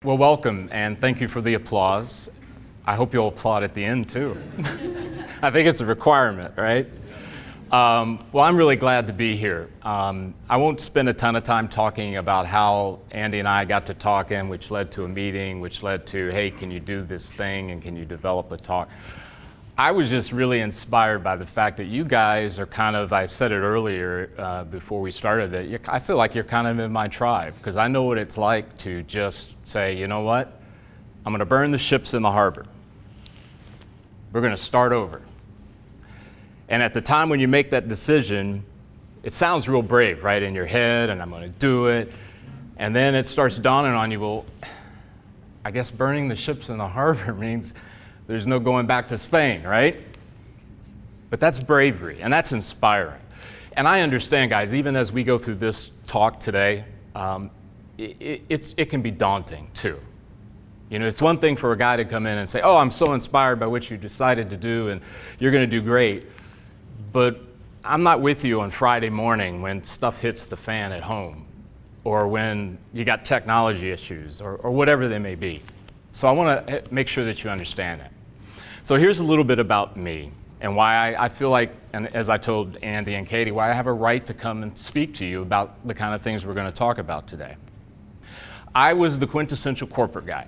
Well, welcome, and thank you for the applause. I hope you'll applaud at the end, too. I think it's a requirement, right? Well, I'm really glad to be here. I won't spend a ton of time talking about how Andy and I got to talking, which led to a meeting, which led to, hey, can you do this thing, and can you develop a talk? I was just really inspired by the fact that you guys are kind of, I said it earlier before we started, that I feel like you're kind of in my tribe, because I know what it's like to just say, you know what, I'm going to burn the ships in the harbor. We're going to start over. And at the time when you make that decision, it sounds real brave, right, in your head, and I'm going to do it. And then it starts dawning on you, well, I guess burning the ships in the harbor means there's no going back to Spain, right? But that's bravery, and that's inspiring. And I understand, guys, even as we go through this talk today, it can be daunting, too. You know, it's one thing for a guy to come in and say, oh, I'm so inspired by what you decided to do, and you're going to do great. But I'm not with you on Friday morning when stuff hits the fan at home, or when you got technology issues, or whatever they may be. So I want to make sure that you understand that. So here's a little bit about me and why I feel like, and as I told Andy and Katie, why I have a right to come and speak to you about the kind of things we're going to talk about today. I was the quintessential corporate guy.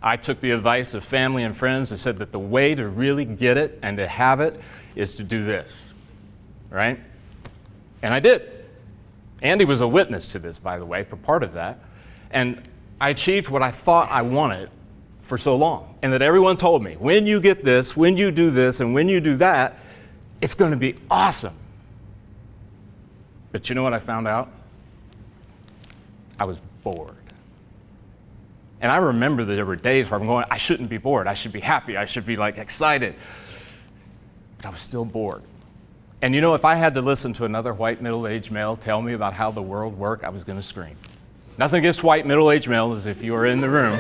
I took the advice of family and friends that said that the way to really get it and to have it is to do this, right? And I did. Andy was a witness to this, by the way, for part of that. And I achieved what I thought I wanted for so long, and that everyone told me, when you get this, when you do this, and when you do that, it's going to be awesome. But you know what I found out? I was bored. And I remember that there were days where I'm going, I shouldn't be bored, I should be happy, I should be like excited. But I was still bored. And you know, if I had to listen to another white middle-aged male tell me about how the world worked, I was going to scream. Nothing against white middle-aged males if you were in the room.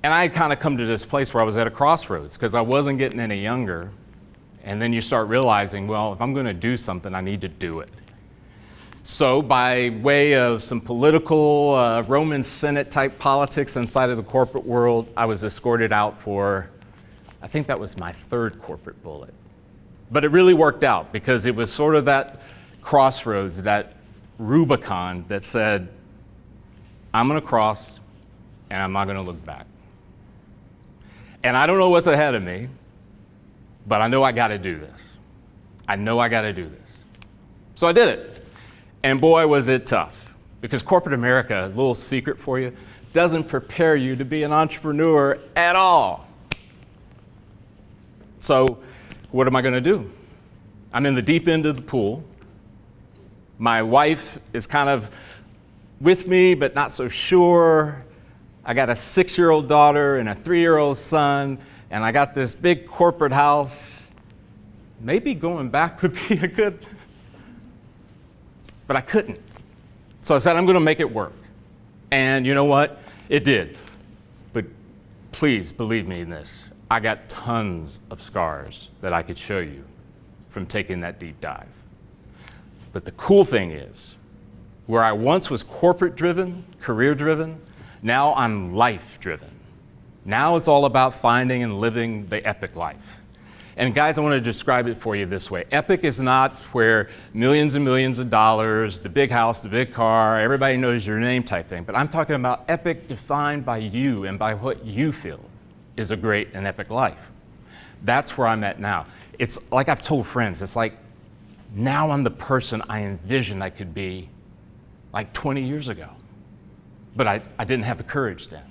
And I had kind of come to this place where I was at a crossroads because I wasn't getting any younger. And then you start realizing, well, if I'm going to do something, I need to do it. So by way of some political Roman Senate type politics inside of the corporate world, I was escorted out for, I think that was my third corporate bullet. But it really worked out because it was sort of that crossroads, that Rubicon that said, I'm going to cross and I'm not going to look back. And I don't know what's ahead of me, but I know I got to do this. I know I got to do this. So I did it. And boy, was it tough. Because corporate America, a little secret for you, doesn't prepare you to be an entrepreneur at all. So what am I going to do? I'm in the deep end of the pool. My wife is kind of with me, but not so sure. I got a 6-year-old daughter and a 3-year-old son, and I got this big corporate house. Maybe going back would be a good, but I couldn't. So I said, I'm going to make it work. And you know what? It did. But please believe me in this. I got tons of scars that I could show you from taking that deep dive. But the cool thing is, where I once was corporate-driven, career-driven, now I'm life-driven. Now it's all about finding and living the epic life. And guys, I want to describe it for you this way. Epic is not where millions and millions of dollars, the big house, the big car, everybody knows your name type thing. But I'm talking about epic defined by you and by what you feel is a great and epic life. That's where I'm at now. It's like I've told friends, it's like now I'm the person I envisioned I could be like 20 years ago. But I didn't have the courage then.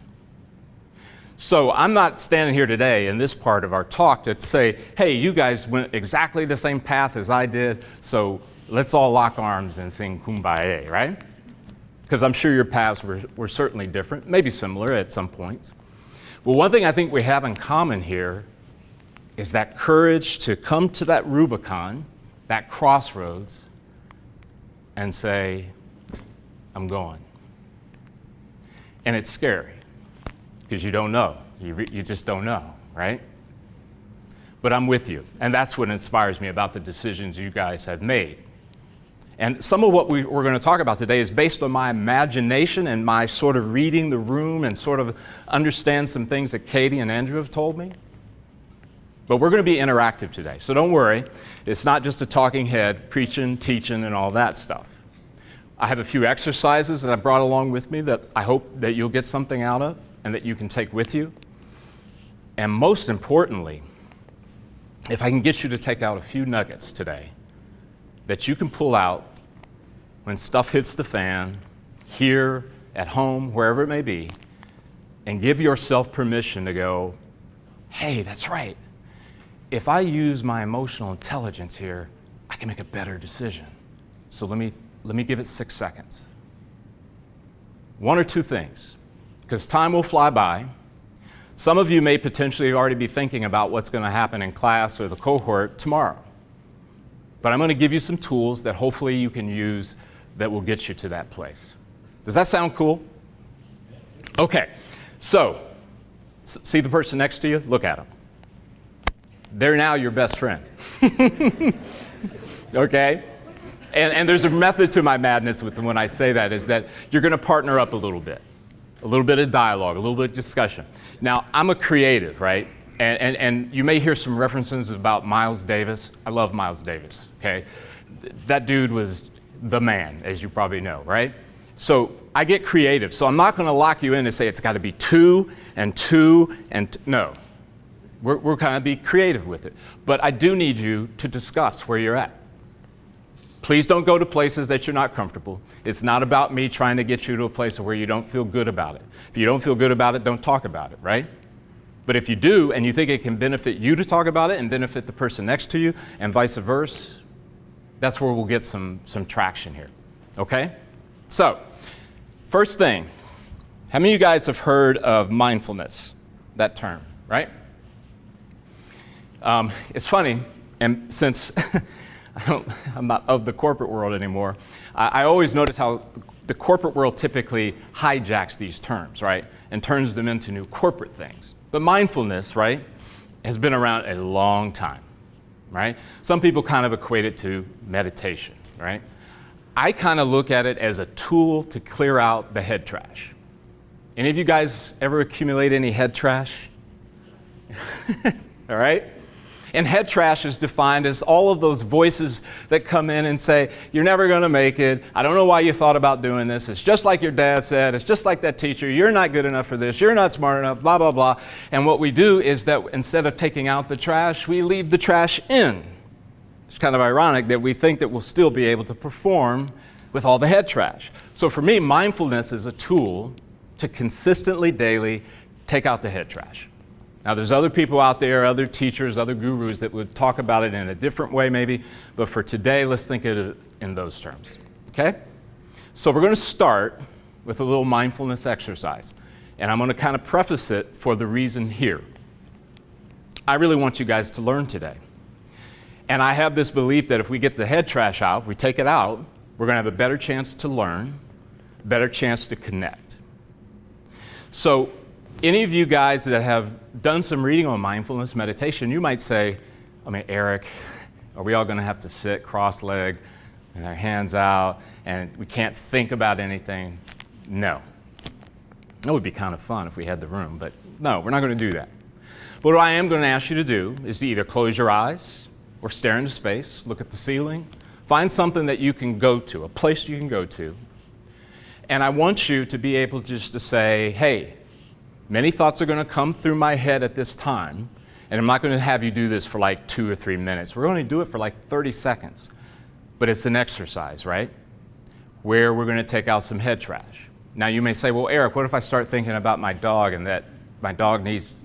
So I'm not standing here today in this part of our talk to say, hey, you guys went exactly the same path as I did, so let's all lock arms and sing Kumbaya, right? Because I'm sure your paths were certainly different, maybe similar at some points. Well, one thing I think we have in common here is that courage to come to that Rubicon, that crossroads, and say, I'm going. And it's scary, because you don't know. You just don't know, right? But I'm with you, and that's what inspires me about the decisions you guys have made. And some of what we're going to talk about today is based on my imagination and my sort of reading the room and sort of understand some things that Katie and Andrew have told me. But we're going to be interactive today, so don't worry. It's not just a talking head, preaching, teaching, and all that stuff. I have a few exercises that I brought along with me that I hope that you'll get something out of and that you can take with you. And most importantly, if I can get you to take out a few nuggets today that you can pull out when stuff hits the fan, here, at home, wherever it may be, and give yourself permission to go, hey, that's right. If I use my emotional intelligence here, I can make a better decision. So let me give it 6 seconds. One or two things, because time will fly by. Some of you may potentially already be thinking about what's going to happen in class or the cohort tomorrow. But I'm going to give you some tools that hopefully you can use that will get you to that place. Does that sound cool? Okay, so see the person next to you? Look at them. They're now your best friend. Okay? And there's a method to my madness with them when I say that, is that you're going to partner up a little bit of dialogue, a little bit of discussion. Now, I'm a creative, right? And you may hear some references about Miles Davis. I love Miles Davis, okay? That dude was the man, as you probably know, right? So I get creative. So I'm not going to lock you in and say it's got to be two and two and no. We're kind of be creative with it. But I do need you to discuss where you're at. Please don't go to places that you're not comfortable. It's not about me trying to get you to a place where you don't feel good about it. If you don't feel good about it, don't talk about it, right? But if you do, and you think it can benefit you to talk about it and benefit the person next to you, and vice versa, that's where we'll get some traction here, okay? So, first thing, how many of you guys have heard of mindfulness, that term, right? It's funny, and since I'm not of the corporate world anymore, I always notice how the corporate world typically hijacks these terms, right, and turns them into new corporate things. But mindfulness, right, has been around a long time, right? Some people kind of equate it to meditation, right? I kind of look at it as a tool to clear out the head trash. Any of you guys ever accumulate any head trash? All right? And head trash is defined as all of those voices that come in and say, you're never going to make it. I don't know why you thought about doing this. It's just like your dad said. It's just like that teacher. You're not good enough for this. You're not smart enough, blah, blah, blah. And what we do is that instead of taking out the trash, we leave the trash in. It's kind of ironic that we think that we'll still be able to perform with all the head trash. So for me, mindfulness is a tool to consistently, daily, take out the head trash. Now, there's other people out there, other teachers, other gurus that would talk about it in a different way maybe, but for today, let's think of it in those terms, okay? So we're going to start with a little mindfulness exercise, and I'm going to kind of preface it for the reason here. I really want you guys to learn today. And I have this belief that if we get the head trash out, if we take it out, we're going to have a better chance to learn, better chance to connect. So any of you guys that have done some reading on mindfulness meditation, you might say, Eric, are we all going to have to sit cross-legged and our hands out and we can't think about anything? No. It would be kind of fun if we had the room, but no, we're not going to do that. But what I am going to ask you to do is to either close your eyes or stare into space, look at the ceiling, find something that you can go to, a place you can go to, and I want you to be able just to say, hey, many thoughts are going to come through my head at this time, and I'm not going to have you do this for like 2 or 3 minutes. We're going to do it for like 30 seconds, but it's an exercise, right, where we're going to take out some head trash. Now you may say, well, Eric, what if I start thinking about my dog and that my dog needs...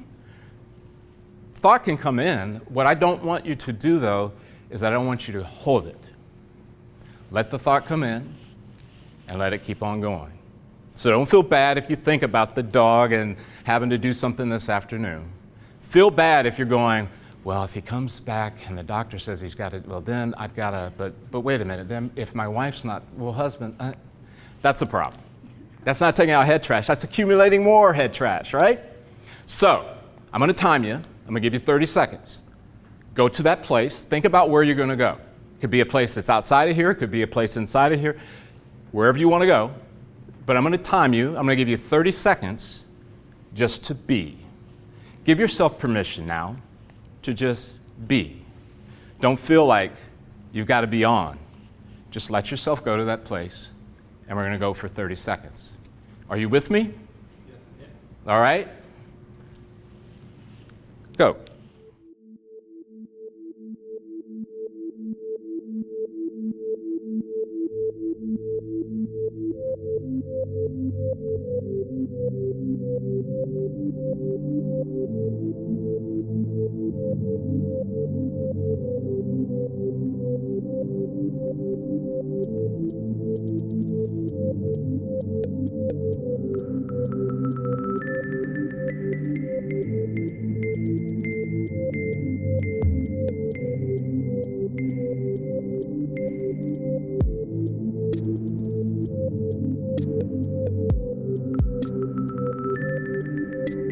Thought can come in. What I don't want you to do, though, is I don't want you to hold it. Let the thought come in and let it keep on going. So don't feel bad if you think about the dog and having to do something this afternoon. Feel bad if you're going, well, if he comes back and the doctor says he's got to, well, then I've got to, but wait a minute, then if my wife's not, well, husband, that's a problem. That's not taking out head trash. That's accumulating more head trash, right? So I'm going to time you. I'm going to give you 30 seconds. Go to that place. Think about where you're going to go. Could be a place that's outside of here, could be a place inside of here, wherever you want to go. But I'm going to time you. I'm going to give you 30 seconds just to be. Give yourself permission now to just be. Don't feel like you've got to be on. Just let yourself go to that place, and we're going to go for 30 seconds. Are you with me? Yes. All right? Go.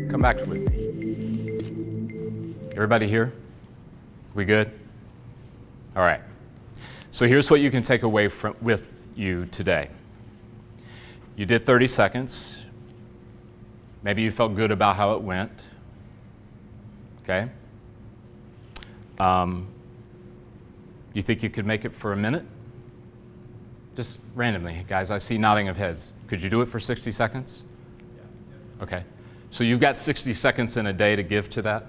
Come back with me. Everybody here? We good? All right. So here's what you can take away with you today. You did 30 seconds. Maybe you felt good about how it went. Okay? You think you could make it for a minute? Just randomly, guys, I see nodding of heads. Could you do it for 60 seconds? Yeah. Okay. So you've got 60 seconds in a day to give to that?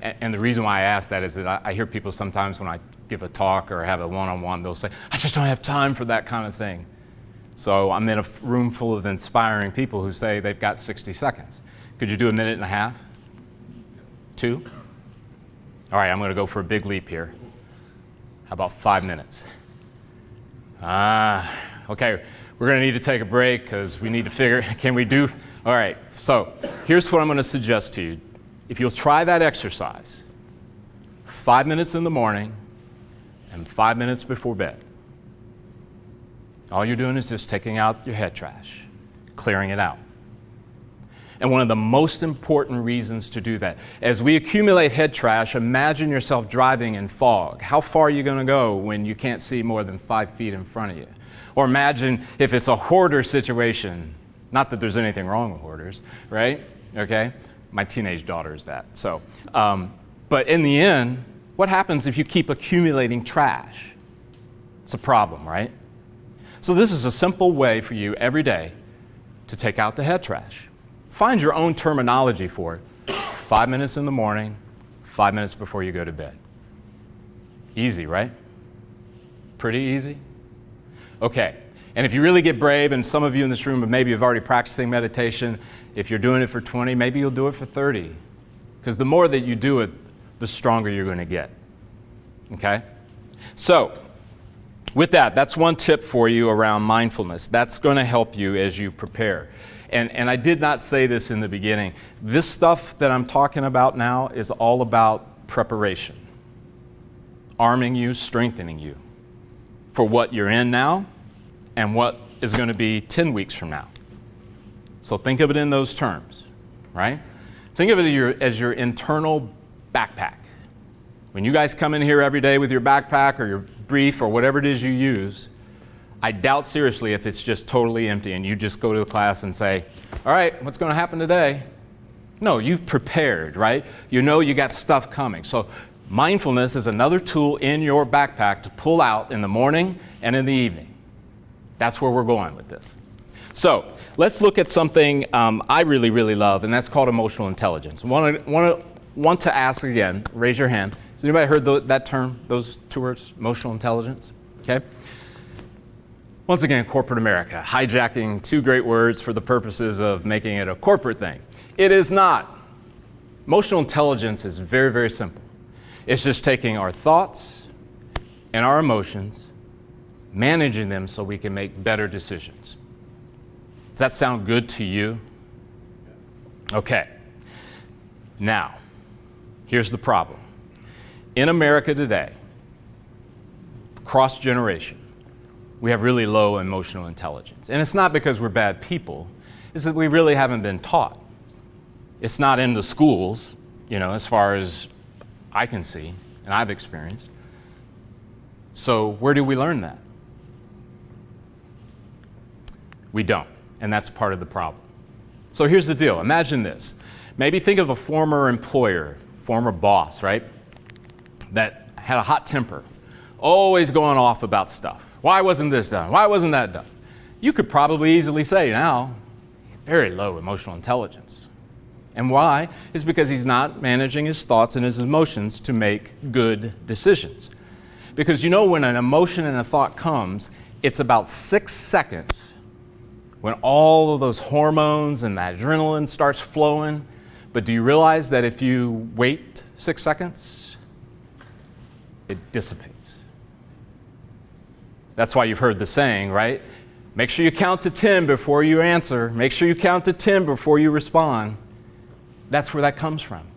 And the reason why I ask that is that I hear people sometimes when I give a talk or have a one-on-one, they'll say, I just don't have time for that kind of thing. So I'm in a room full of inspiring people who say they've got 60 seconds. Could you do a minute and a half? 2? All right, I'm going to go for a big leap here. How about 5 minutes? Okay, we're going to need to take a break because we need to figure, can we do? All right, so here's what I'm going to suggest to you. If you'll try that exercise, 5 minutes in the morning and 5 minutes before bed. All you're doing is just taking out your head trash, clearing it out. And one of the most important reasons to do that, as we accumulate head trash, imagine yourself driving in fog. How far are you going to go when you can't see more than 5 feet in front of you? Or imagine if it's a hoarder situation. Not that there's anything wrong with hoarders, right? Okay? My teenage daughter is that. So, but in the end, what happens if you keep accumulating trash? It's a problem, right? So this is a simple way for you every day to take out the head trash. Find your own terminology for it. 5 minutes in the morning, 5 minutes before you go to bed. Easy, right? Pretty easy? Okay. And if you really get brave, and some of you in this room maybe have already practicing meditation, if you're doing it for 20, maybe you'll do it for 30. Because the more that you do it, the stronger you're going to get. Okay? So, with that, that's one tip for you around mindfulness. That's going to help you as you prepare. And I did not say this in the beginning. This stuff that I'm talking about now is all about preparation. Arming you, strengthening you for what you're in now and what is going to be 10 weeks from now. So think of it in those terms, right? Think of it as your internal backpack. When you guys come in here every day with your backpack or your brief or whatever it is you use, I doubt seriously if it's just totally empty and you just go to the class and say, all right, what's going to happen today? No, you've prepared, right? You know you got stuff coming. So mindfulness is another tool in your backpack to pull out in the morning and in the evening. That's where we're going with this. So let's look at something I really, really love, and that's called emotional intelligence. Want to ask again, raise your hand. Has anybody heard that term, those two words, emotional intelligence? Okay. Once again, corporate America, hijacking two great words for the purposes of making it a corporate thing. It is not. Emotional intelligence is very, very simple. It's just taking our thoughts and our emotions, managing them so we can make better decisions. Does that sound good to you? Okay. Now, here's the problem. In America today, cross-generation, we have really low emotional intelligence. And it's not because we're bad people, it's that we really haven't been taught. It's not in the schools, as far as I can see and I've experienced. So where do we learn that? We don't, and that's part of the problem. So here's the deal. Imagine this. Maybe think of a former employer, former boss, right? That had a hot temper, always going off about stuff. Why wasn't this done? Why wasn't that done? You could probably easily say now, very low emotional intelligence. And why? It's because he's not managing his thoughts and his emotions to make good decisions. Because you know when an emotion and a thought comes, it's about 6 seconds when all of those hormones and that adrenaline starts flowing. But do you realize that if you wait 6 seconds, it dissipates? That's why you've heard the saying, right? Make sure you count to 10 before you answer. Make sure you count to 10 before you respond. That's where that comes from.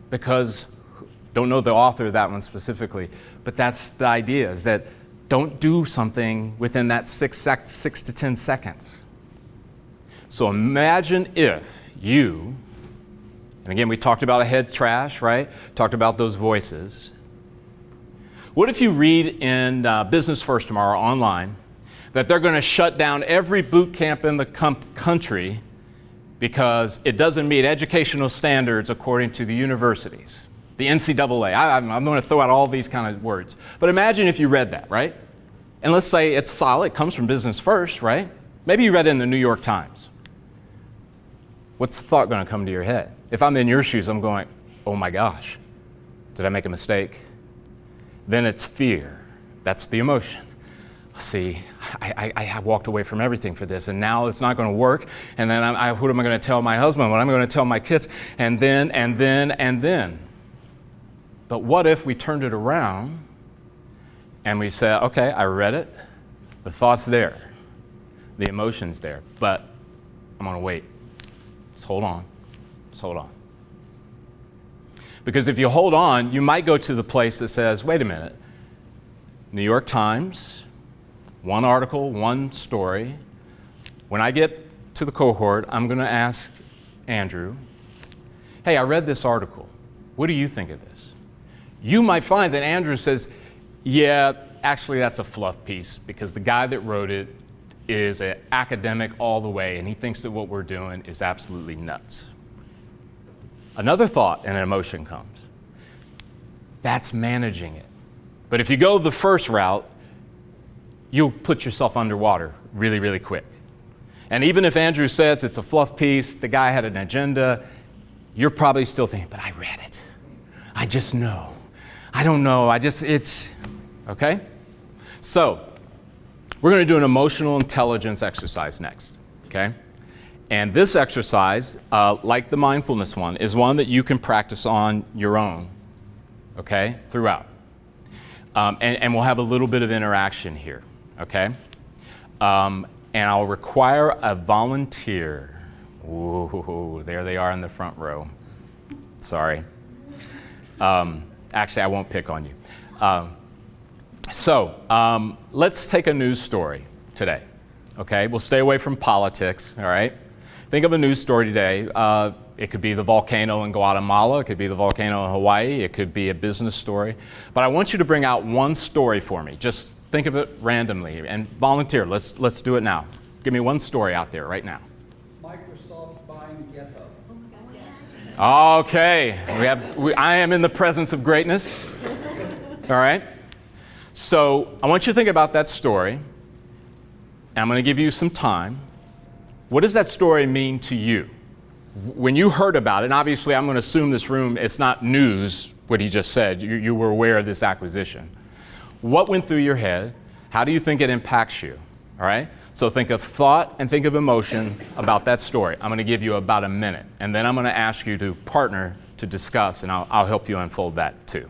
Because, don't know the author of that one specifically, but that's the idea, is that don't do something within that 6 to 10 seconds. So imagine if you, and again, we talked about a head trash, right? Talked about those voices. What if you read in Business First tomorrow online that they're going to shut down every boot camp in the country because it doesn't meet educational standards according to the universities, the NCAA. I'm going to throw out all these kind of words. But imagine if you read that, right? And let's say it's solid, it comes from Business First, right? Maybe you read it in the New York Times. What's the thought going to come to your head? If I'm in your shoes, I'm going, oh my gosh, did I make a mistake? Then it's fear. That's the emotion. See, I walked away from everything for this, and now it's not going to work. And then what am I going to tell my husband? What am I going to tell my kids? And then. But what if we turned it around and we said, okay, I read it. The thought's there. The emotion's there. But I'm going to wait. Just hold on. Just hold on. Because if you hold on, you might go to the place that says, wait a minute, New York Times, one article, one story. When I get to the cohort, I'm going to ask Andrew, hey, I read this article. What do you think of this? You might find that Andrew says, yeah, actually that's a fluff piece because the guy that wrote it is an academic all the way and he thinks that what we're doing is absolutely nuts. Another thought and an emotion comes. That's managing it. But if you go the first route, you'll put yourself underwater really, really quick. And even if Andrew says it's a fluff piece, the guy had an agenda, you're probably still thinking, but I read it. I just know. I don't know. Okay? So, we're going to do an emotional intelligence exercise next, okay? And this exercise, like the mindfulness one, is one that you can practice on your own, okay, throughout. And we'll have a little bit of interaction here, okay? And I'll require a volunteer. Ooh, there they are in the front row. Sorry. Actually, I won't pick on you. So let's take a news story today, okay? We'll stay away from politics, all right? Think of a news story today. It could be the volcano in Guatemala. It could be the volcano in Hawaii. It could be a business story. But I want you to bring out one story for me. Just think of it randomly and volunteer. Let's do it now. Give me one story out there right now. Microsoft buying GitHub. Okay, I am in the presence of greatness. All right. So I want you to think about that story. And I'm going to give you some time. What does that story mean to you? When you heard about it, and obviously I'm going to assume this room, it's not news, what he just said. You were aware of this acquisition. What went through your head? How do you think it impacts you? All right? So think of thought and think of emotion about that story. I'm going to give you about a minute, and then I'm going to ask you to partner to discuss, and I'll help you unfold that too.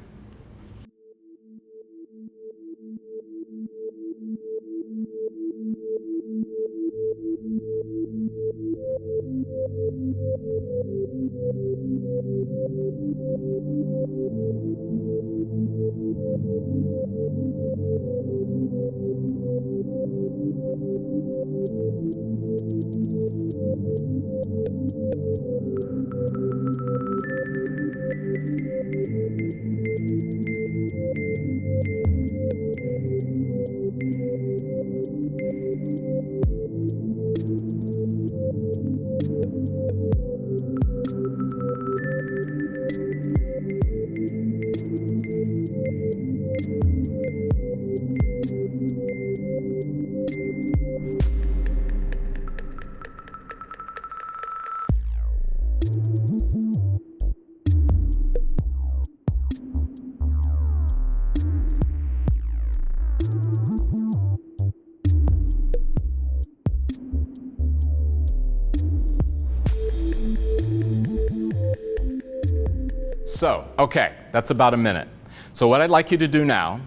So, okay, that's about a minute. So what I'd like you to do now,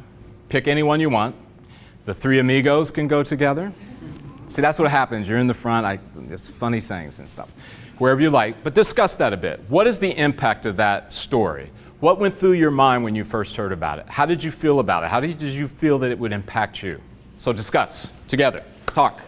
pick anyone you want. The three amigos can go together. See, that's what happens. You're in the front, there's funny sayings and stuff. Wherever you like, but discuss that a bit. What is the impact of that story? What went through your mind when you first heard about it? How did you feel about it? How did you feel that it would impact you? So discuss, together, talk.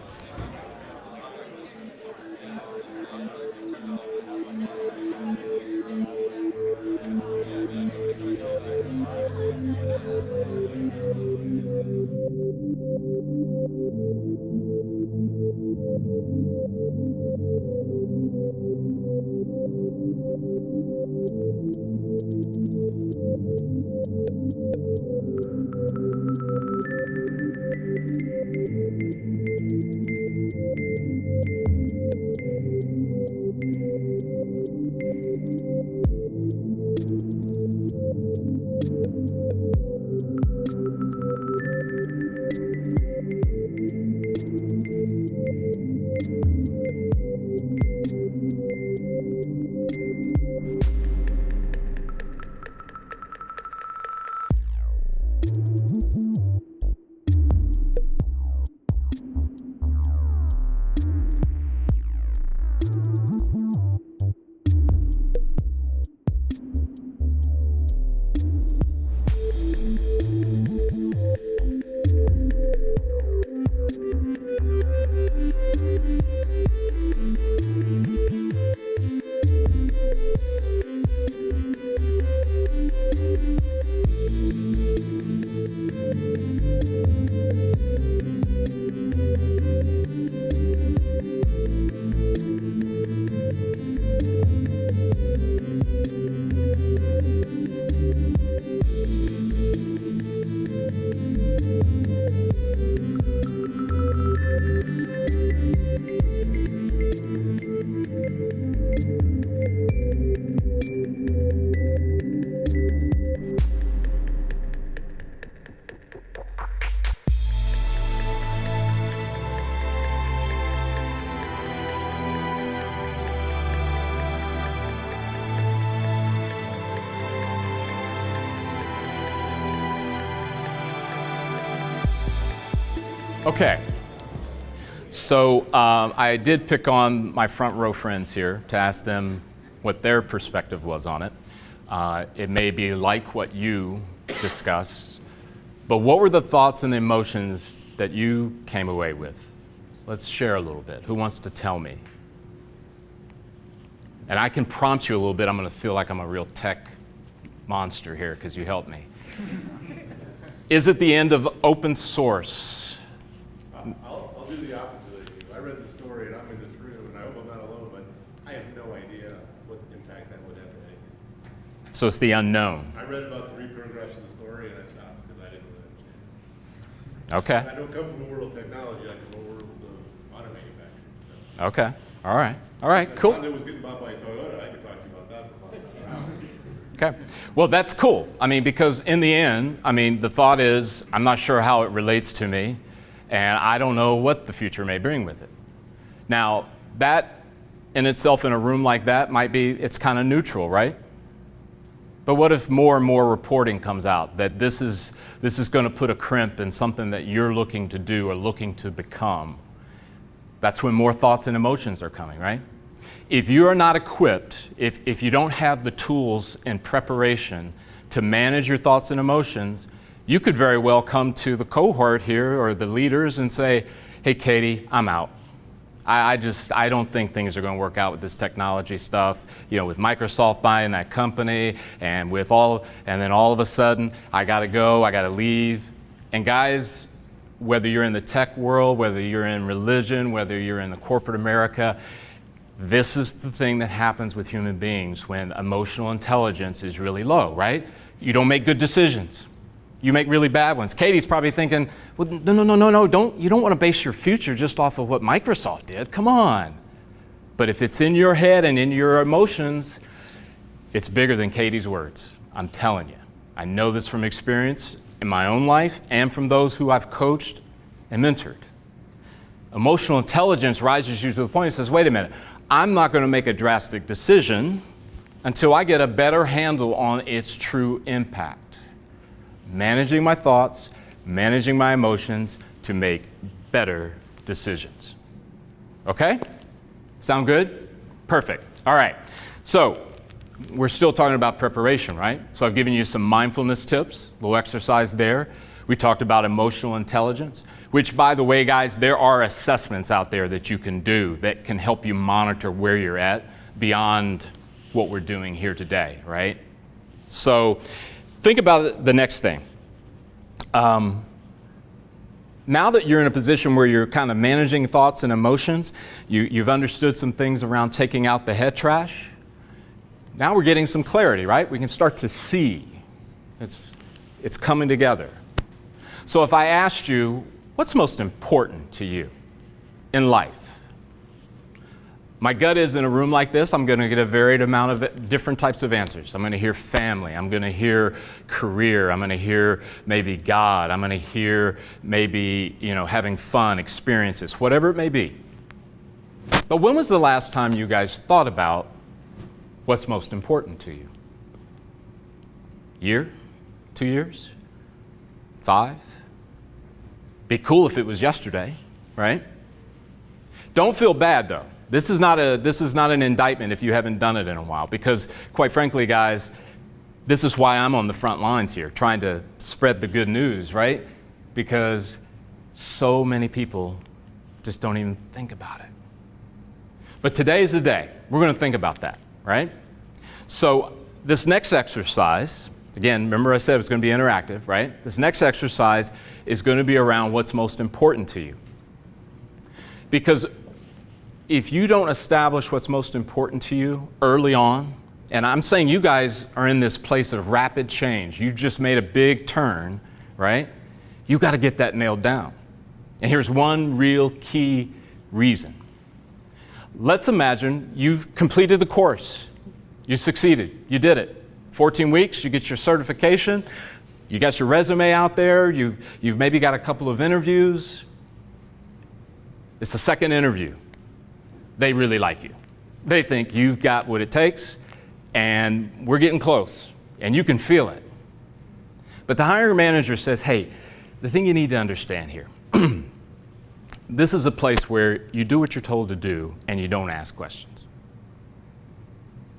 Okay, so I did pick on my front row friends here to ask them what their perspective was on it. It may be like what you discussed, but what were the thoughts and emotions that you came away with? Let's share a little bit. Who wants to tell me? And I can prompt you a little bit. I'm going to feel like I'm a real tech monster here because you helped me. Is it the end of open source? I'll do the opposite of you. I read the story and I'm in this room and I hope I'm not alone, but I have no idea what impact that would have to anything. So it's the unknown. I read about 3 paragraphs of the story and I stopped because I didn't really understand. Okay. I don't come from a world of technology, I come from a world of auto manufacturing. So. Okay. All right. All right. Cool. Honda was getting bought by Toyota, I could talk to you about that for a long time. Okay. Well, that's cool. I mean, because in the end, I mean, the thought is, I'm not sure how it relates to me, and I don't know what the future may bring with it. Now, that in itself in a room like that might be, it's kind of neutral, right? But what if more and more reporting comes out that this is going to put a crimp in something that you're looking to do or looking to become? That's when more thoughts and emotions are coming, right? If you are not equipped, if you don't have the tools and preparation to manage your thoughts and emotions, you could very well come to the cohort here or the leaders and say, hey, Katie, I'm out. I don't think things are going to work out with this technology stuff, with Microsoft buying that company and then all of a sudden I got to go, I got to leave. And guys, whether you're in the tech world, whether you're in religion, whether you're in the corporate America, this is the thing that happens with human beings when emotional intelligence is really low, right? You don't make good decisions. You make really bad ones. Katie's probably thinking, well, no, you don't want to base your future just off of what Microsoft did. Come on. But if it's in your head and in your emotions, it's bigger than Katie's words. I'm telling you. I know this from experience in my own life and from those who I've coached and mentored. Emotional intelligence rises you to the point and says, wait a minute, I'm not going to make a drastic decision until I get a better handle on its true impact. Managing my thoughts, managing my emotions to make better decisions. Okay? Sound good? Perfect. All right. So we're still talking about preparation, right? So I've given you some mindfulness tips, a little exercise there. We talked about emotional intelligence, which, by the way, guys, there are assessments out there that you can do that can help you monitor where you're at beyond what we're doing here today, right? So think about the next thing. Now that you're in a position where you're kind of managing thoughts and emotions, you've understood some things around taking out the head trash. Now we're getting some clarity, right? We can start to see. It's coming together. So if I asked you, what's most important to you in life? My gut is, in a room like this, I'm going to get a varied amount of different types of answers. I'm going to hear family. I'm going to hear career. I'm going to hear maybe God. I'm going to hear maybe, having fun, experiences, whatever it may be. But when was the last time you guys thought about what's most important to you? Year? 2 years? 5? Be cool if it was yesterday, right? Don't feel bad though. This is not an indictment if you haven't done it in a while, because quite frankly, guys, this is why I'm on the front lines here, trying to spread the good news, right? Because so many people just don't even think about it. But today is the day. We're going to think about that, right? So this next exercise, again, remember I said it was going to be interactive, right? This next exercise is going to be around what's most important to you. Because if you don't establish what's most important to you early on, and I'm saying you guys are in this place of rapid change. You just made a big turn, right? You got to get that nailed down. And here's one real key reason. Let's imagine you've completed the course. You succeeded. You did it. 14 weeks, you get your certification. You got your resume out there. You've maybe got a couple of interviews. It's the second interview. They really like you. They think you've got what it takes, and we're getting close, and you can feel it. But the hiring manager says, hey, the thing you need to understand here, this is a place where you do what you're told to do, and you don't ask questions.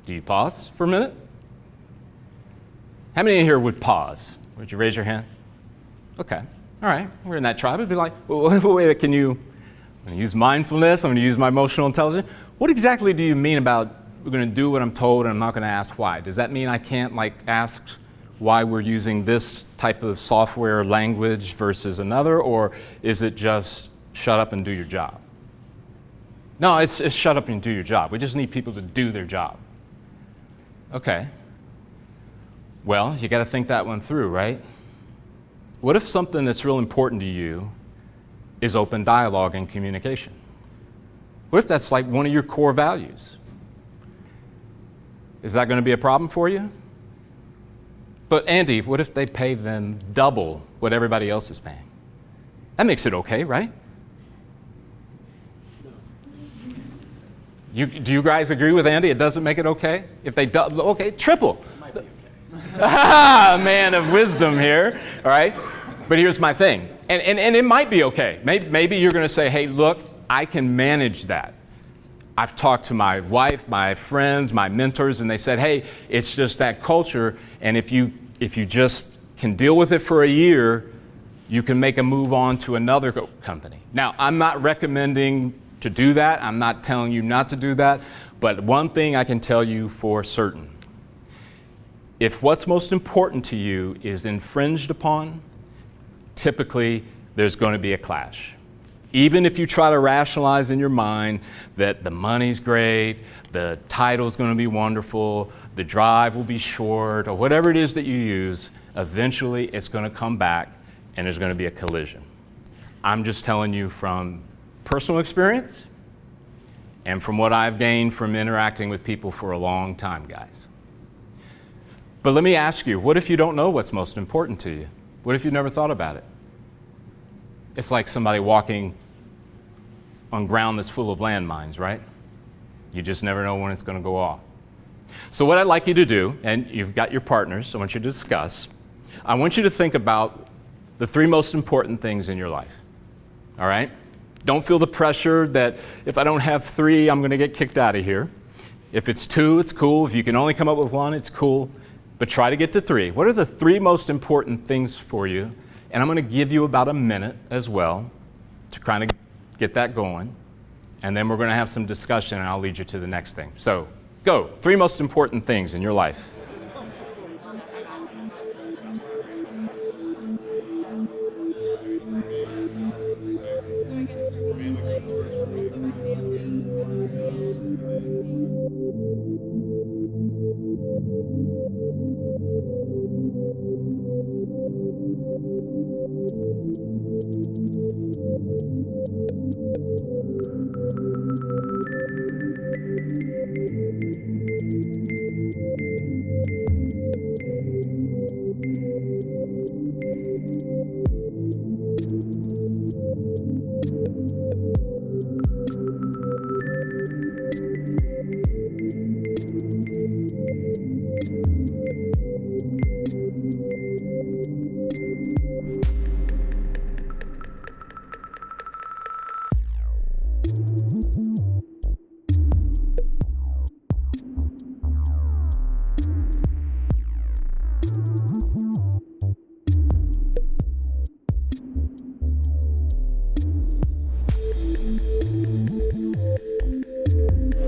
Do you pause for a minute? How many in here would pause? Would you raise your hand? Okay, all right, we're in that tribe. It'd be like, wait, can you... I'm going to use mindfulness. I'm going to use my emotional intelligence. What exactly do you mean about we're going to do what I'm told and I'm not going to ask why? Does that mean I can't ask why we're using this type of software language versus another, or is it just shut up and do your job? No, it's shut up and do your job. We just need people to do their job. Okay. Well, you got to think that one through, right? What if something that's real important to you is open dialogue and communication? What if that's one of your core values? Is that going to be a problem for you? But Andy, what if they pay them double what everybody else is paying? That makes it okay, right? Do you guys agree with Andy? It doesn't make it okay? If they okay, triple. It might be okay. Man of wisdom here, all right? But here's my thing. And it might be okay. Maybe you're going to say, hey, look, I can manage that. I've talked to my wife, my friends, my mentors, and they said, hey, it's just that culture, and if you just can deal with it for a year, you can make a move on to another company. Now, I'm not recommending to do that. I'm not telling you not to do that. But one thing I can tell you for certain, if what's most important to you is infringed upon, typically there's going to be a clash. Even if you try to rationalize in your mind that the money's great, the title's going to be wonderful, the drive will be short, or whatever it is that you use, eventually it's going to come back and there's going to be a collision. I'm just telling you from personal experience and from what I've gained from interacting with people for a long time, guys. But let me ask you, what if you don't know what's most important to you? What if you never thought about it? It's like somebody walking on ground that's full of landmines, right? You just never know when it's going to go off. So what I'd like you to do, and you've got your partners, so I want you to discuss. I want you to think about the 3 most important things in your life, all right? Don't feel the pressure that if I don't have 3, I'm going to get kicked out of here. If it's 2, it's cool. If you can only come up with 1, it's cool. But try to get to 3. What are the 3 most important things for you? And I'm going to give you about a minute as well to kind of get that going. And then we're going to have some discussion, and I'll lead you to the next thing. So, go. 3 most important things in your life.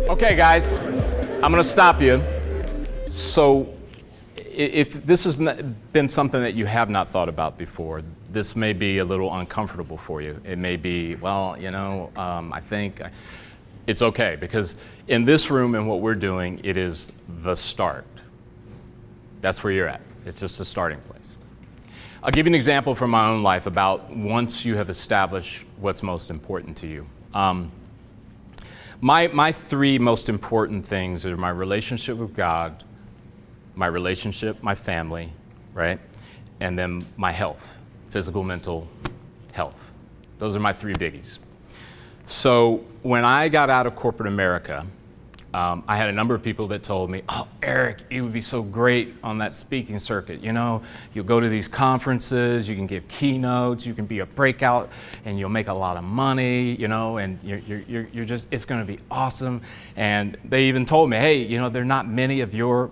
Okay, guys, I'm going to stop you. So if this has been something that you have not thought about before, this may be a little uncomfortable for you. It may be, well, I think it's okay, because in this room and what we're doing, it is the start. That's where you're at. It's just a starting place. I'll give you an example from my own life about once you have established what's most important to you. My 3 most important things are my relationship with God, my relationship, my family, right? And then my health, physical, mental health. Those are my 3 biggies. So when I got out of corporate America, I had a number of people that told me, oh, Eric, you would be so great on that speaking circuit. You'll go to these conferences, you can give keynotes, you can be a breakout, and you'll make a lot of money, and you're just, it's going to be awesome. And they even told me, hey, there are not many of your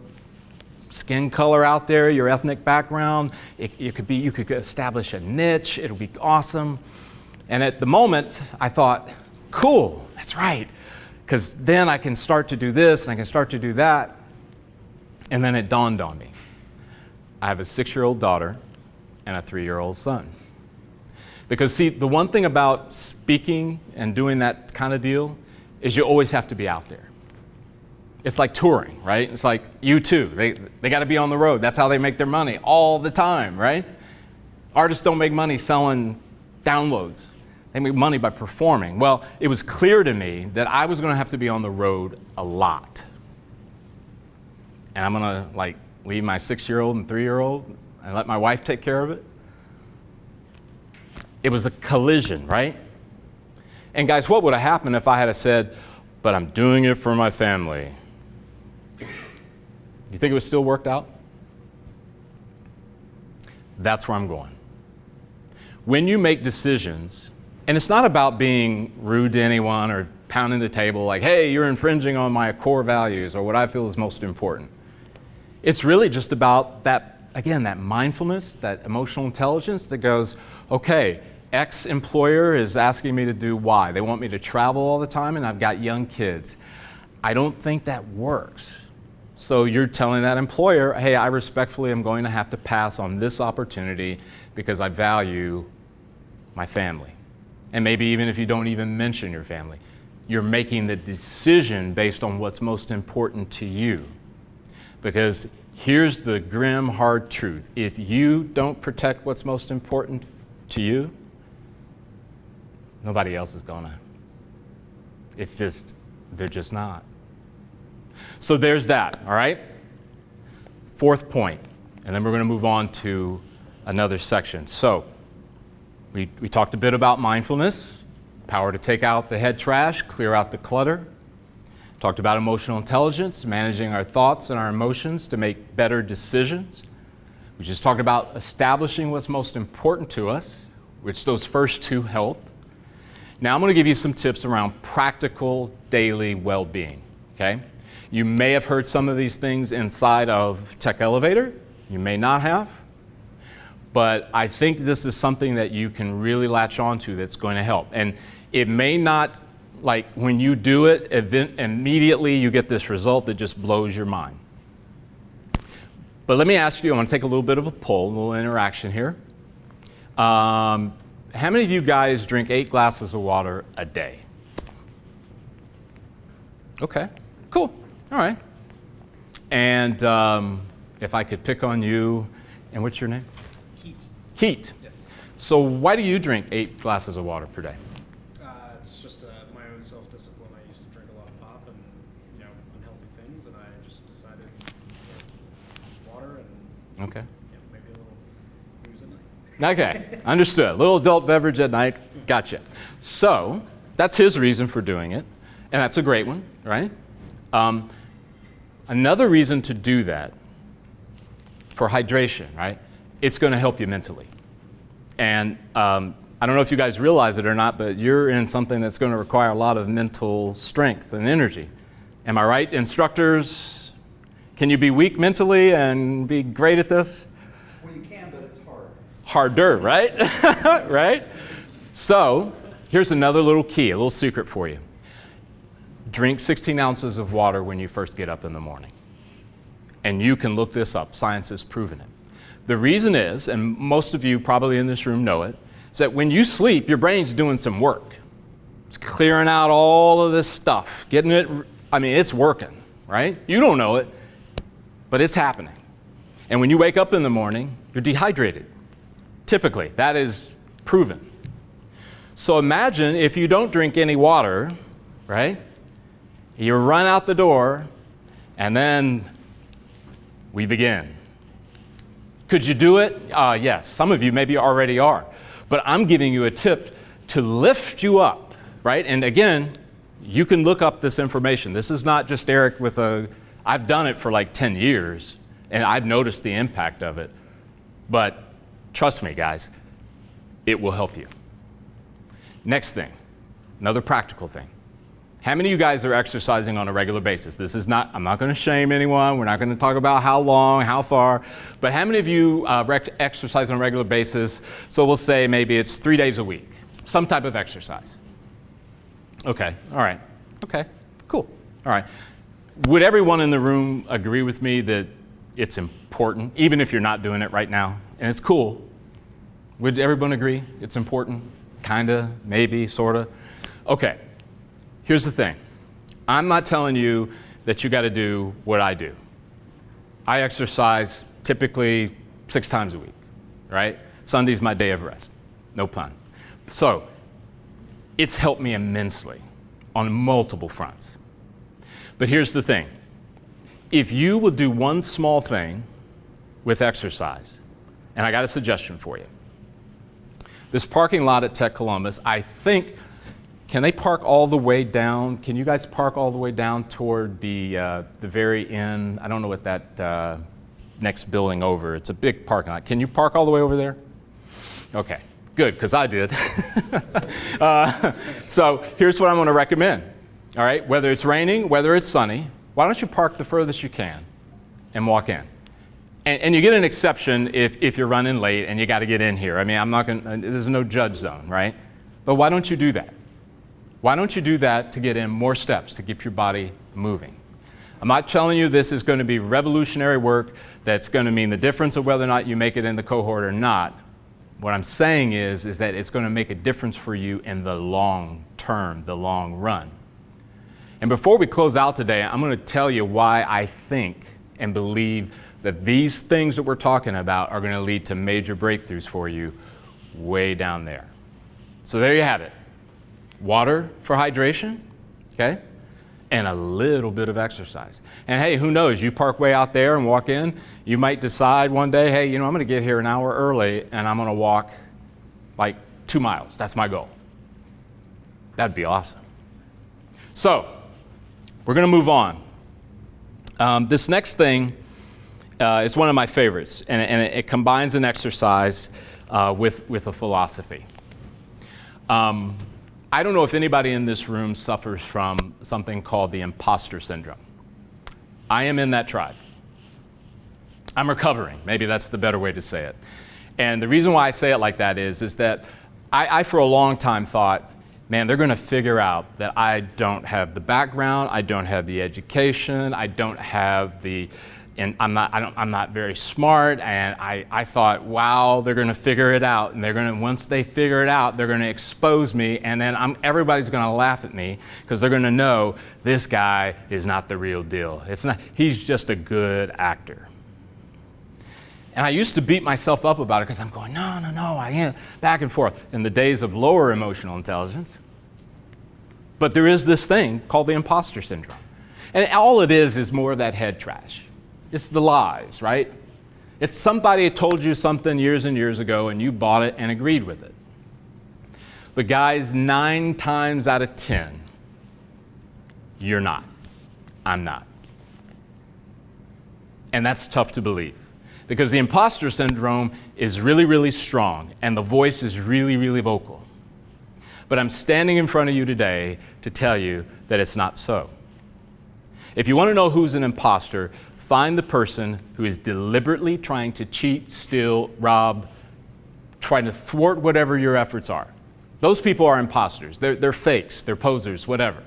skin color out there, your ethnic background. You could establish a niche, it'll be awesome. And at the moment, I thought, cool, that's right. Because then I can start to do this and I can start to do that. And then it dawned on me. I have a 6-year-old daughter and a 3-year-old son. Because see, the one thing about speaking and doing that kind of deal is you always have to be out there. It's like touring, right? It's like U2. They got to be on the road. That's how they make their money all the time, right? Artists don't make money selling downloads. They make money by performing. Well, it was clear to me that I was going to have to be on the road a lot. And I'm going to leave my 6-year-old and 3-year-old and let my wife take care of it. It was a collision, right? And guys, what would have happened if I had said, but I'm doing it for my family? You think it would still worked out? That's where I'm going. When you make decisions, and it's not about being rude to anyone or pounding the table like, hey, you're infringing on my core values or what I feel is most important. It's really just about that, again, that mindfulness, that emotional intelligence that goes, okay, X employer is asking me to do Y. They want me to travel all the time and I've got young kids. I don't think that works. So you're telling that employer, hey, I respectfully am going to have to pass on this opportunity because I value my family. And maybe even if you don't even mention your family, you're making the decision based on what's most important to you. Because here's the grim, hard truth. If you don't protect what's most important to you, nobody else is gonna. It's just, They're just not. So there's that, all right? Fourth point, and then we're going to move on to another section. So we talked a bit about mindfulness, power to take out the head trash, clear out the clutter. Talked about emotional intelligence, managing our thoughts and our emotions to make better decisions. We just talked about establishing what's most important to us, which those first two help. Now I'm going to give you some tips around practical daily well-being, okay? You may have heard some of these things inside of Tech Elevator. You may not have. But I think this is something that you can really latch onto that's going to help. And it may not, like when you do it, immediately you get this result that just blows your mind. But let me ask you, I want to take a little bit of a poll, a little interaction here. How many of you guys drink 8 glasses of water a day? Okay, cool, all right. And if I could pick on you, and what's your name? Heat. Heat. Yes. So why do you drink 8 glasses of water per day? It's just my own self-discipline. I used to drink a lot of pop and unhealthy things, and I just decided water and Okay. maybe a little booze at night. Okay, understood. Little adult beverage at night. Gotcha. So that's his reason for doing it, and that's a great one, right? Another reason to do that for hydration, right? It's going to help you mentally. And I don't know if you guys realize it or not, but you're in something that's going to require a lot of mental strength and energy. Am I right, instructors? Can you be weak mentally and be great at this? Well, you can, but it's hard. Harder, right? Right? So here's another little key, a little secret for you. Drink 16 ounces of water when you first get up in the morning. And you can look this up. Science has proven it. The reason is, and most of you probably in this room know it, is that when you sleep, your brain's doing some work. It's clearing out all of this stuff, getting it, it's working, right? You don't know it, but it's happening. And when you wake up in the morning, you're dehydrated. Typically, that is proven. So imagine if you don't drink any water, right? You run out the door, and then we begin. Could you do it? Yes. Some of you maybe already are. But I'm giving you a tip to lift you up, right? And again, you can look up this information. This is not just Eric I've done it for like 10 years, and I've noticed the impact of it. But trust me, guys, it will help you. Next thing, another practical thing. How many of you guys are exercising on a regular basis? I'm not going to shame anyone. We're not going to talk about how long, how far. But how many of you exercise on a regular basis? So we'll say maybe it's 3 days a week, some type of exercise. Okay, all right. Okay, cool. All right. Would everyone in the room agree with me that it's important, even if you're not doing it right now? And it's cool. Would everyone agree it's important? Kinda, maybe, sorta? Okay. Here's the thing. I'm not telling you that you got to do what I do. I exercise typically 6 times a week, right? Sunday's my day of rest. No pun. So it's helped me immensely on multiple fronts. But here's the thing. If you will do one small thing with exercise, and I got a suggestion for you. This parking lot at Tech Columbus, I think, can they park all the way down? Can you guys park all the way down toward the very end? I don't know what that next building over. It's a big parking lot. Can you park all the way over there? Okay, good, because I did. So here's what I'm going to recommend. All right, whether it's raining, whether it's sunny, why don't you park the furthest you can and walk in? And you get an exception if you're running late and you got to get in here. I'm not going to, there's no judge zone, right? But why don't you do that? Why don't you do that to get in more steps to keep your body moving? I'm not telling you this is going to be revolutionary work that's going to mean the difference of whether or not you make it in the cohort or not. What I'm saying is that it's going to make a difference for you in the long term, the long run. And before we close out today, I'm going to tell you why I think and believe that these things that we're talking about are going to lead to major breakthroughs for you way down there. So there you have it. Water for hydration, okay? and a little bit of exercise. And hey, who knows? You park way out there and walk in, you might decide one day, hey, I'm going to get here an hour early and I'm going to walk like 2 miles. That's my goal. That'd be awesome. So, we're going to move on. This next thing is one of my favorites, and it combines an exercise with a philosophy. I don't know if anybody in this room suffers from something called the imposter syndrome. I am in that tribe. I'm recovering. Maybe that's the better way to say it. And the reason why I say it like that is that I for a long time thought, man, they're going to figure out that I don't have the background, I don't have the education, I don't have and I'm not very smart, and I thought, wow, they're going to figure it out, and once they figure it out, they're going to expose me, and then everybody's going to laugh at me because they're going to know this guy is not the real deal. He's just a good actor. And I used to beat myself up about it because I'm going, no, I am, back and forth, in the days of lower emotional intelligence. But there is this thing called the imposter syndrome. And all it is more of that head trash. It's the lies, right? It's somebody told you something years and years ago and you bought it and agreed with it. But guys, 9 times out of 10, you're not. I'm not. And that's tough to believe because the imposter syndrome is really, really strong and the voice is really, really vocal. But I'm standing in front of you today to tell you that it's not so. If you want to know who's an imposter, find the person who is deliberately trying to cheat, steal, rob, trying to thwart whatever your efforts are. Those people are imposters. They're fakes, they're posers, whatever.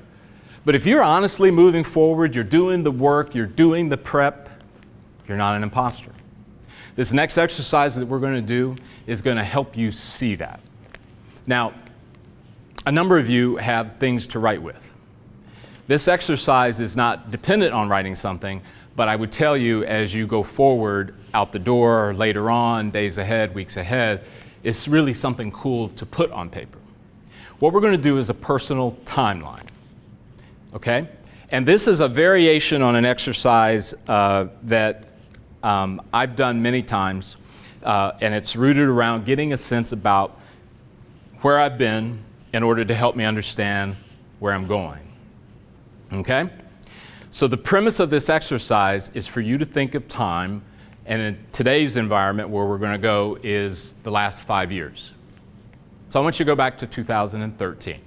But if you're honestly moving forward, you're doing the work, you're doing the prep, you're not an imposter. This next exercise that we're going to do is going to help you see that. Now, a number of you have things to write with. This exercise is not dependent on writing something, but I would tell you as you go forward out the door or later on, days ahead, weeks ahead, it's really something cool to put on paper. What we're going to do is a personal timeline, okay? And this is a variation on an exercise that I've done many times, and it's rooted around getting a sense about where I've been in order to help me understand where I'm going, okay? So the premise of this exercise is for you to think of time, and in today's environment where we're going to go is the last 5 years. So I want you to go back to 2013.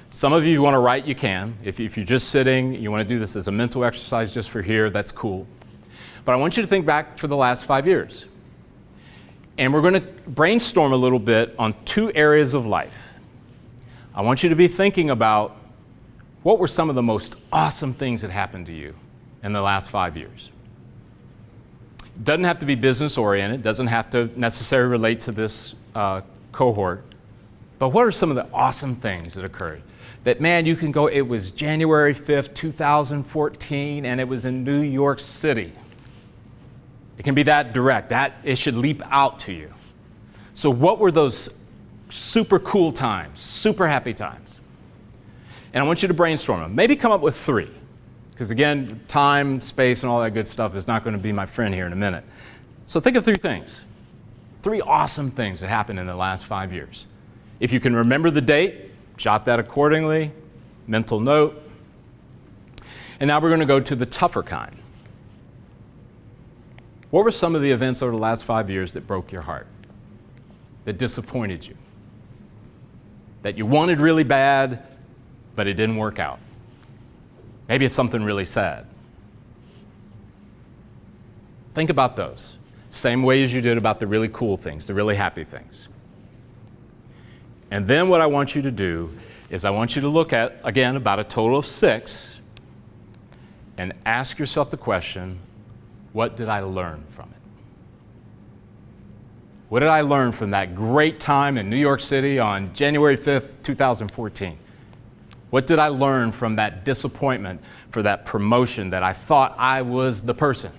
Some of you want to write, you can. If you're just sitting, you want to do this as a mental exercise just for here, that's cool. But I want you to think back for the last 5 years. And we're going to brainstorm a little bit on 2 areas of life. I want you to be thinking about what were some of the most awesome things that happened to you in the last 5 years? It doesn't have to be business oriented, doesn't have to necessarily relate to this cohort, but what are some of the awesome things that occurred? That, man, you can go, it was January 5th, 2014, and it was in New York City. It can be that direct, it should leap out to you. So what were those super cool times, super happy times? And I want you to brainstorm them. Maybe come up with 3. Because again, time, space, and all that good stuff is not going to be my friend here in a minute. So think of 3 things. 3 awesome things that happened in the last 5 years. If you can remember the date, jot that accordingly, mental note. And now we're going to go to the tougher kind. What were some of the events over the last 5 years that broke your heart? That disappointed you? That you wanted really bad, but it didn't work out? Maybe it's something really sad. Think about those. Same way as you did about the really cool things, the really happy things. And then what I want you to do is I want you to look at, again, about a total of 6, and ask yourself the question, what did I learn from it? What did I learn from that great time in New York City on January 5th, 2014? What did I learn from that disappointment for that promotion that I thought I was the person,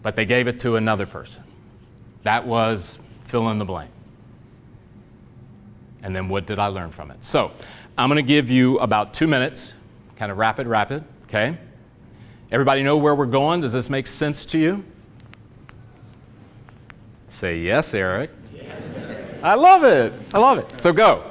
but they gave it to another person? That was fill in the blank. And then what did I learn from it? So I'm going to give you about 2 minutes, kind of rapid. Okay? Everybody know where we're going? Does this make sense to you? Say yes, Eric. Yes. I love it. I love it. So go.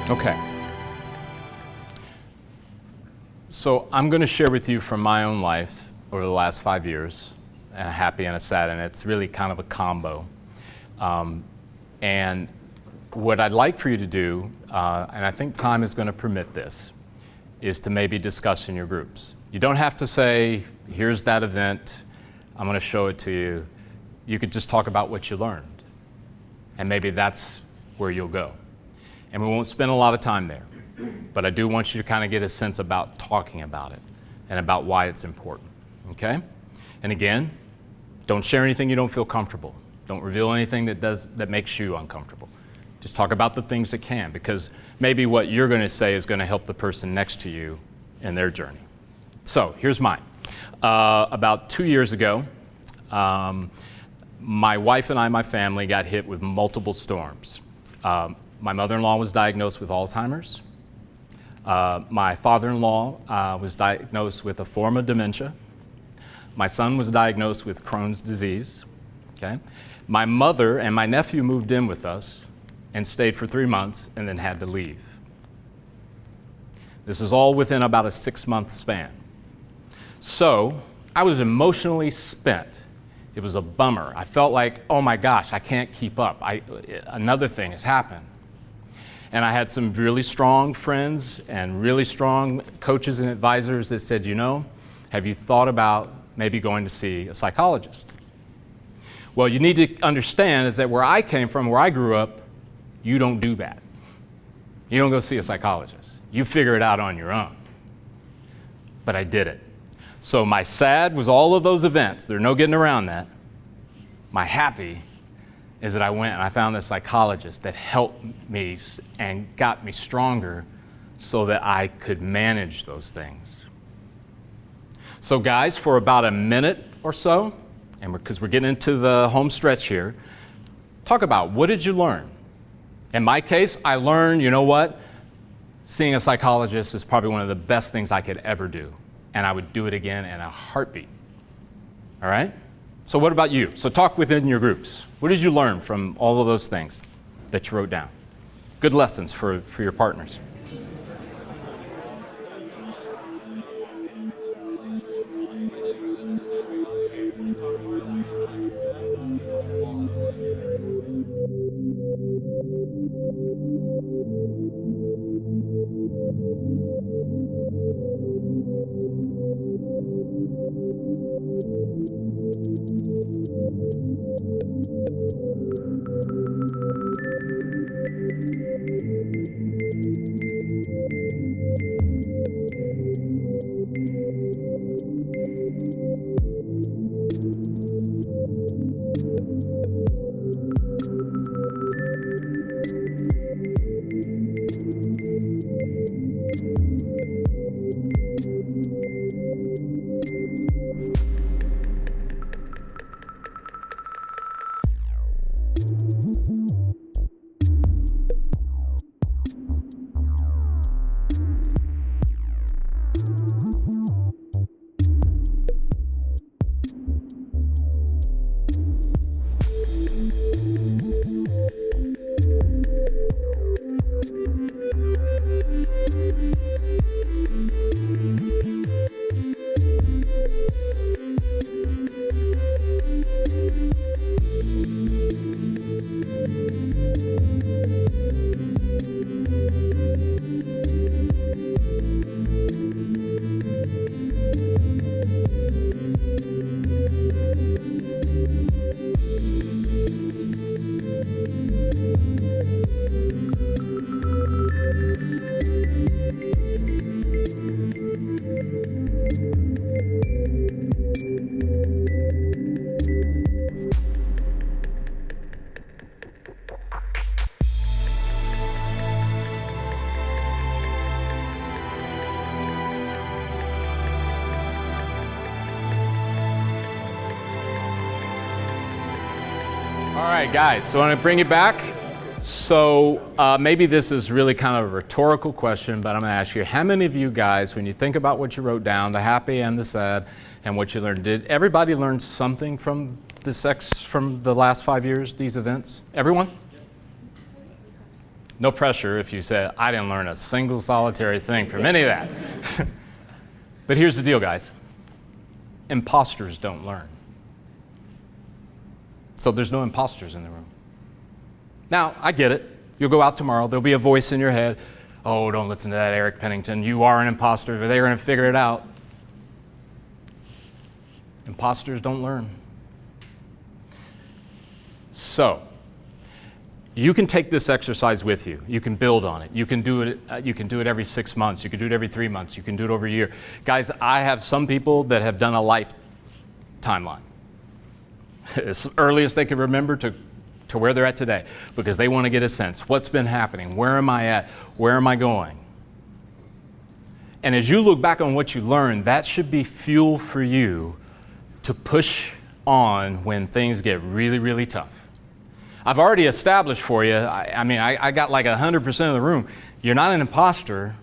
Okay. So I'm going to share with you from my own life over the last 5 years, and a happy and a sad, and it's really kind of a combo. And what I'd like for you to do, and I think time is going to permit this, is to maybe discuss in your groups. You don't have to say, here's that event, I'm going to show it to you. You could just talk about what you learned, and maybe that's where you'll go. And we won't spend a lot of time there, but I do want you to kind of get a sense about talking about it and about why it's important, okay? And again, don't share anything you don't feel comfortable. Don't reveal anything that makes you uncomfortable. Just talk about the things that can, because maybe what you're going to say is going to help the person next to you in their journey. So here's mine. About 2 years ago, my wife and I, my family, got hit with multiple storms. My mother-in-law was diagnosed with Alzheimer's. My father-in-law was diagnosed with a form of dementia. My son was diagnosed with Crohn's disease. Okay? My mother and my nephew moved in with us and stayed for 3 months and then had to leave. This is all within about a 6-month span. So I was emotionally spent. It was a bummer. I felt like, oh my gosh, I can't keep up. Another thing has happened. And I had some really strong friends and really strong coaches and advisors that said, you know, have you thought about maybe going to see a psychologist? Well, you need to understand is that where I came from, where I grew up, you don't do that. You don't go see a psychologist. You figure it out on your own. But I did it. So my sad was all of those events. There's no getting around that. My happy is that I went and I found a psychologist that helped me and got me stronger so that I could manage those things. So guys, for about a minute or so, and because we're getting into the home stretch here, talk about what did you learn? In my case, I learned, you know what? Seeing a psychologist is probably one of the best things I could ever do. And I would do it again in a heartbeat. All right? So what about you? So talk within your groups. What did you learn from all of those things that you wrote down? Good lessons for your partners. All right, guys, so I'm going to bring you back. So maybe this is really kind of a rhetorical question, but I'm going to ask you, how many of you guys, when you think about what you wrote down, the happy and the sad, and what you learned, did everybody learn something from from the last 5 years, these events? Everyone? No pressure if you said, I didn't learn a single solitary thing from any of that. But here's the deal, guys. Imposters don't learn. So there's no imposters in the room. Now, I get it. You'll go out tomorrow. There'll be a voice in your head. Oh, don't listen to that, Eric Pennington. You are an imposter, but they're going to figure it out. Imposters don't learn. So, you can take this exercise with you. You can build on it. You can do it. You can do it every 6 months. You can do it every 3 months. You can do it over a year. Guys, I have some people that have done a life timeline. As early as they can remember to where they're at today, because they want to get a sense. What's been happening? Where am I at? Where am I going? And as you look back on what you learned, that should be fuel for you to push on when things get really, really tough. I've already established for you, I got like 100% of the room. You're not an imposter.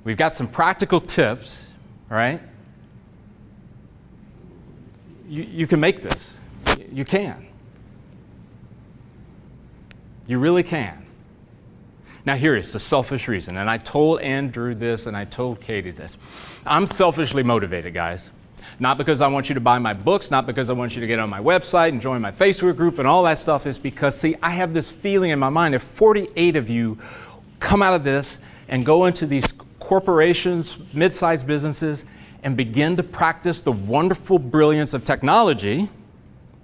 We've got some practical tips, right? You can make this. You can. You really can. Now here is the selfish reason, and I told Andrew this and I told Katie this. I'm selfishly motivated, guys. Not because I want you to buy my books, not because I want you to get on my website and join my Facebook group and all that stuff. Is because, see, I have this feeling in my mind, if 48 of you come out of this and go into these corporations, mid-sized businesses, and begin to practice the wonderful brilliance of technology,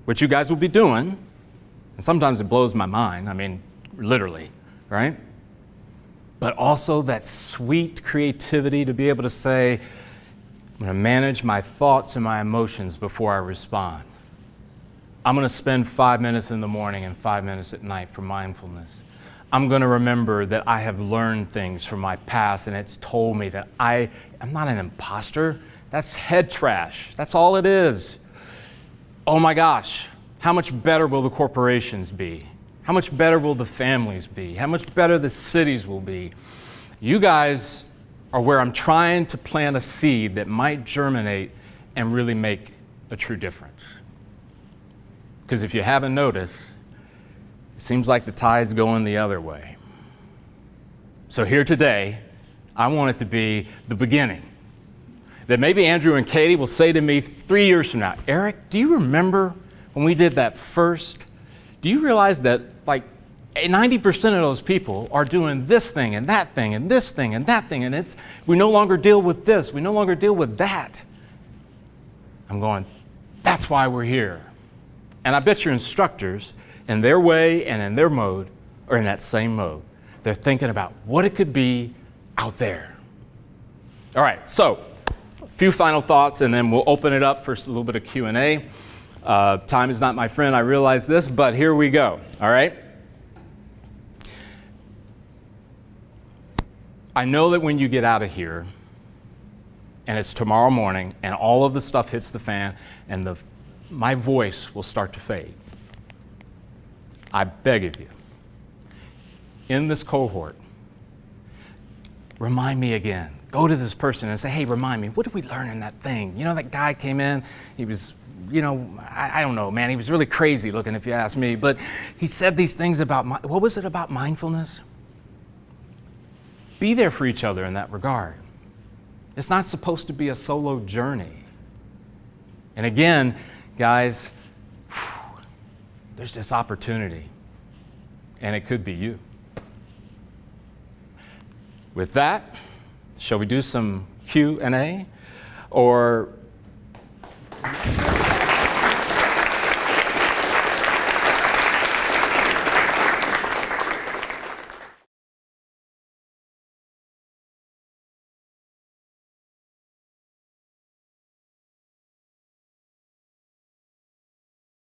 which you guys will be doing, and sometimes it blows my mind, literally, right? But also that sweet creativity to be able to say, I'm going to manage my thoughts and my emotions before I respond. I'm going to spend 5 minutes in the morning and 5 minutes at night for mindfulness. I'm going to remember that I have learned things from my past and it's told me that I'm not an imposter. That's head trash. That's all it is. Oh my gosh, how much better will the corporations be? How much better will the families be? How much better the cities will be? You guys are where I'm trying to plant a seed that might germinate and really make a true difference. Because if you haven't noticed, it seems like the tide's going the other way. So here today, I want it to be the beginning. That maybe Andrew and Katie will say to me 3 years from now, Eric, do you remember when we did that first? Do you realize that like 90% of those people are doing this thing and that thing and this thing and that thing, and we no longer deal with this, we no longer deal with that. I'm going, that's why we're here. And I bet your instructors, in their way and in their mode, are in that same mode. They're thinking about what it could be out there. All right, so a few final thoughts, and then we'll open it up for a little bit of Q&A. Time is not my friend, I realize this, but here we go, all right? I know that when you get out of here, and it's tomorrow morning, and all of the stuff hits the fan, and my voice will start to fade. I beg of you, in this cohort, remind me again. Go to this person and say, hey, remind me, what did we learn in that thing? You know, that guy came in, he was, I don't know, man, he was really crazy looking if you ask me, but he said these things about, what was it about mindfulness? Be there for each other in that regard. It's not supposed to be a solo journey. And again, guys, there's this opportunity. and it could be you. With that, shall we do some Q&A? Or